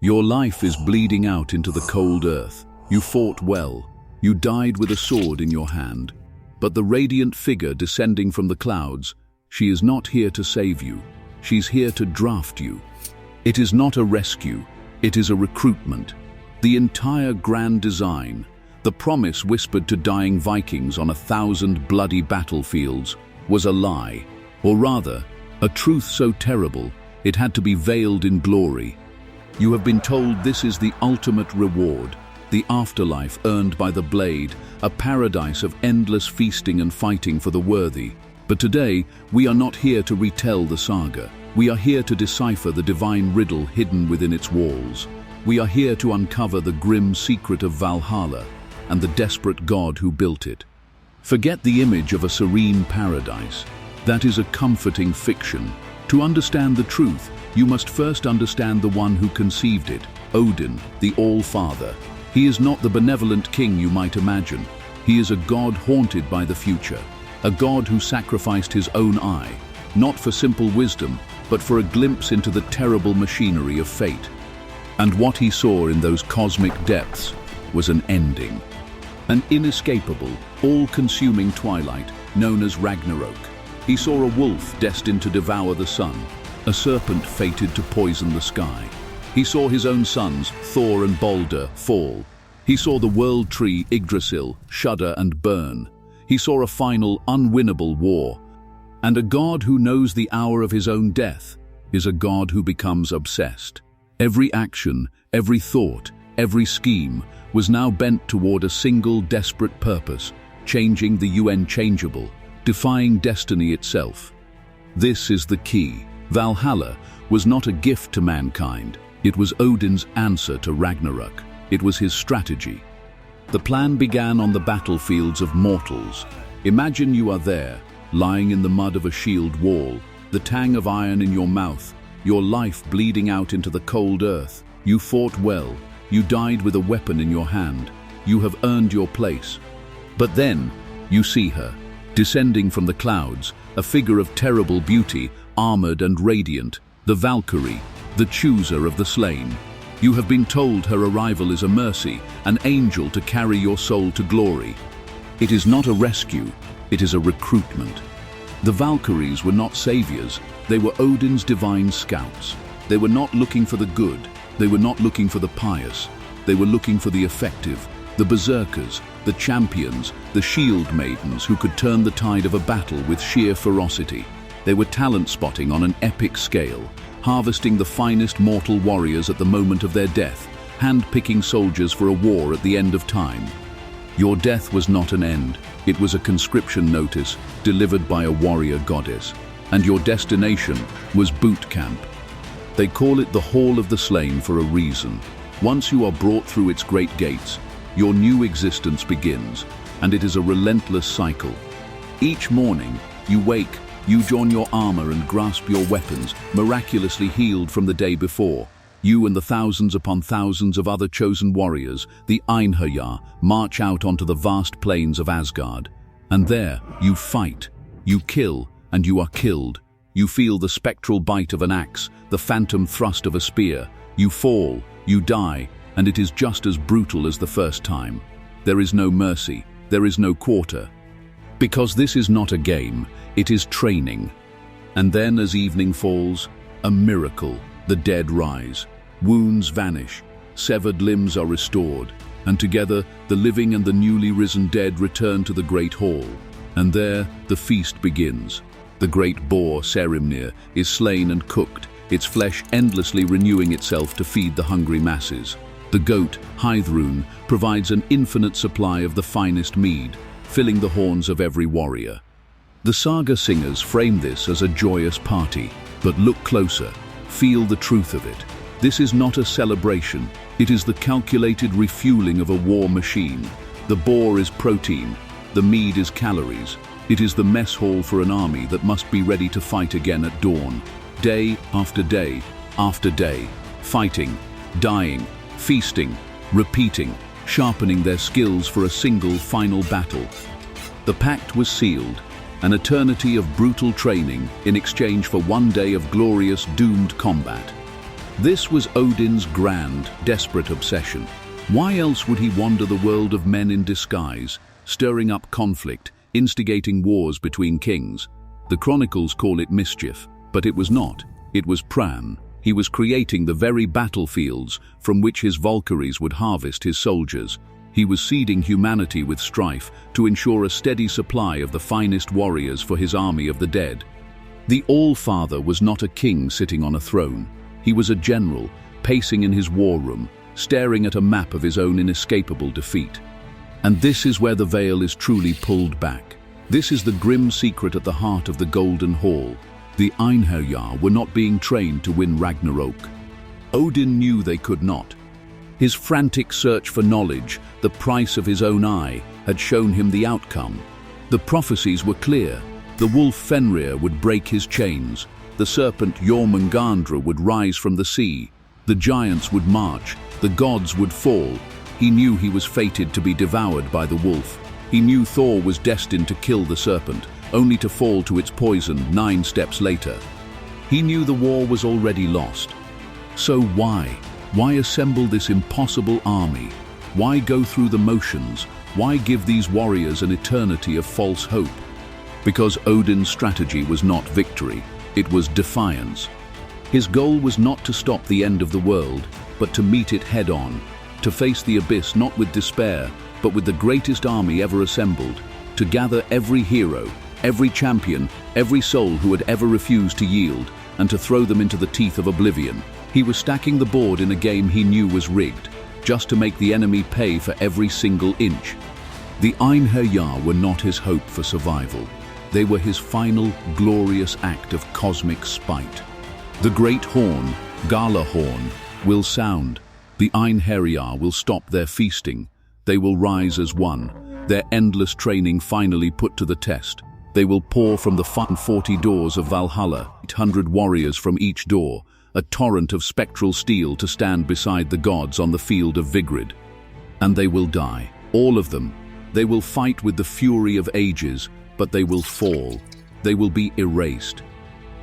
Your life is bleeding out into the cold earth. You fought well. You died with a sword in your hand. But the radiant figure descending from the clouds, she is not here to save you. She's here to draft you. It is not a rescue. It is a recruitment. The entire grand design, the promise whispered to dying Vikings on 1,000 bloody battlefields, was a lie. Or rather, a truth so terrible, it had to be veiled in glory. You have been told this is the ultimate reward, the afterlife earned by the blade, a paradise of endless feasting and fighting for the worthy. But today, we are not here to retell the saga. We are here to decipher the divine riddle hidden within its walls. We are here to uncover the grim secret of Valhalla and the desperate god who built it. Forget the image of a serene paradise. That is a comforting fiction. To understand the truth, you must first understand the one who conceived it, Odin, the All-Father. He is not the benevolent king you might imagine. He is a god haunted by the future, a god who sacrificed his own eye, not for simple wisdom, but for a glimpse into the terrible machinery of fate. And what he saw in those cosmic depths was an ending. An inescapable, all-consuming twilight known as Ragnarök. He saw a wolf destined to devour the sun, a serpent fated to poison the sky. He saw his own sons, Thor and Balder, fall. He saw the world tree Yggdrasil shudder and burn. He saw a final, unwinnable war. And a god who knows the hour of his own death is a god who becomes obsessed. Every action, every thought, every scheme was now bent toward a single desperate purpose, changing the unchangeable, defying destiny itself. This is the key. Valhalla was not a gift to mankind. It was Odin's answer to Ragnarök. It was his strategy. The plan began on the battlefields of mortals. Imagine you are there, lying in the mud of a shield wall, the tang of iron in your mouth, your life bleeding out into the cold earth. You fought well. You died with a weapon in your hand. You have earned your place. But then, you see her, descending from the clouds, a figure of terrible beauty, armored and radiant, the Valkyrie, the chooser of the slain. You have been told her arrival is a mercy, an angel to carry your soul to glory. It is not a rescue, it is a recruitment. The Valkyries were not saviors, they were Odin's divine scouts. They were not looking for the good, they were not looking for the pious, they were looking for the effective, the berserkers, the champions, the shield maidens who could turn the tide of a battle with sheer ferocity. They were talent spotting on an epic scale, harvesting the finest mortal warriors at the moment of their death, hand-picking soldiers for a war at the end of time. Your death was not an end, it was a conscription notice delivered by a warrior goddess, and your destination was boot camp. They call it the Hall of the Slain for a reason. Once you are brought through its great gates, your new existence begins, and it is a relentless cycle. Each morning, you wake, you join your armor and grasp your weapons, miraculously healed from the day before. You and the thousands upon thousands of other chosen warriors, the Einherjar, march out onto the vast plains of Asgard. And there, you fight, you kill, and you are killed. You feel the spectral bite of an axe, the phantom thrust of a spear. You fall, you die, and it is just as brutal as the first time. There is no mercy, there is no quarter. Because this is not a game, it is training. And then as evening falls, a miracle, the dead rise. Wounds vanish, severed limbs are restored, and together the living and the newly risen dead return to the great hall. And there the feast begins. The great boar, Serimnir, is slain and cooked, its flesh endlessly renewing itself to feed the hungry masses. The goat, Heidrun, provides an infinite supply of the finest mead, filling the horns of every warrior. The saga singers frame this as a joyous party, but look closer, feel the truth of it. This is not a celebration, it is the calculated refueling of a war machine. The boar is protein, the mead is calories. It is the mess hall for an army that must be ready to fight again at dawn. Day after day after day, fighting, dying, feasting, repeating, sharpening their skills for a single final battle. The pact was sealed, an eternity of brutal training in exchange for one day of glorious doomed combat. This was Odin's grand, desperate obsession. Why else would he wander the world of men in disguise, stirring up conflict, instigating wars between kings? The chronicles call it mischief, but it was not. It was plan. He was creating the very battlefields from which his Valkyries would harvest his soldiers. He was seeding humanity with strife to ensure a steady supply of the finest warriors for his army of the dead. The All-Father was not a king sitting on a throne. He was a general, pacing in his war room, staring at a map of his own inescapable defeat. And this is where the veil is truly pulled back. This is the grim secret at the heart of the Golden Hall. The Einherjar were not being trained to win Ragnarok. Odin knew they could not. His frantic search for knowledge, the price of his own eye, had shown him the outcome. The prophecies were clear. The wolf Fenrir would break his chains. The serpent Jormungandr would rise from the sea. The giants would march. The gods would fall. He knew he was fated to be devoured by the wolf. He knew Thor was destined to kill the serpent, only to fall to its poison 9 steps later. He knew the war was already lost. So why? Why assemble this impossible army? Why go through the motions? Why give these warriors an eternity of false hope? Because Odin's strategy was not victory, it was defiance. His goal was not to stop the end of the world, but to meet it head-on, to face the abyss not with despair, but with the greatest army ever assembled, to gather every hero, every champion, every soul who had ever refused to yield, and to throw them into the teeth of oblivion. He was stacking the board in a game he knew was rigged, just to make the enemy pay for every single inch. The Einherjar were not his hope for survival. They were his final, glorious act of cosmic spite. The great horn, Gala horn, will sound. The Einherjar will stop their feasting. They will rise as one, their endless training finally put to the test. They will pour from the 40 doors of Valhalla, 800 warriors from each door, a torrent of spectral steel to stand beside the gods on the field of Vigrid. And they will die, all of them. They will fight with the fury of ages, but they will fall. They will be erased.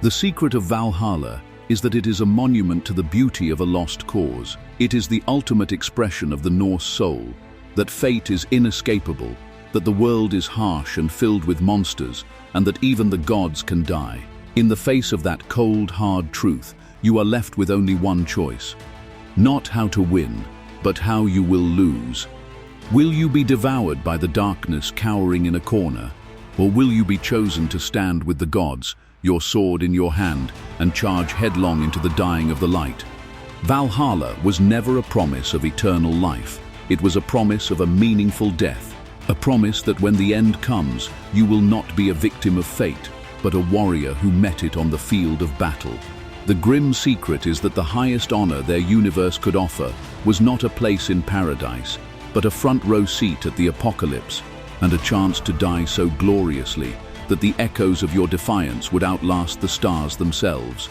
The secret of Valhalla is that it is a monument to the beauty of a lost cause. It is the ultimate expression of the Norse soul, that fate is inescapable, that the world is harsh and filled with monsters, and that even the gods can die. In the face of that cold, hard truth, you are left with only one choice. Not how to win, but how you will lose. Will you be devoured by the darkness cowering in a corner? Or will you be chosen to stand with the gods, your sword in your hand, and charge headlong into the dying of the light? Valhalla was never a promise of eternal life. It was a promise of a meaningful death. A promise that when the end comes, you will not be a victim of fate, but a warrior who met it on the field of battle. The grim secret is that the highest honor their universe could offer was not a place in paradise, but a front row seat at the apocalypse, and a chance to die so gloriously that the echoes of your defiance would outlast the stars themselves.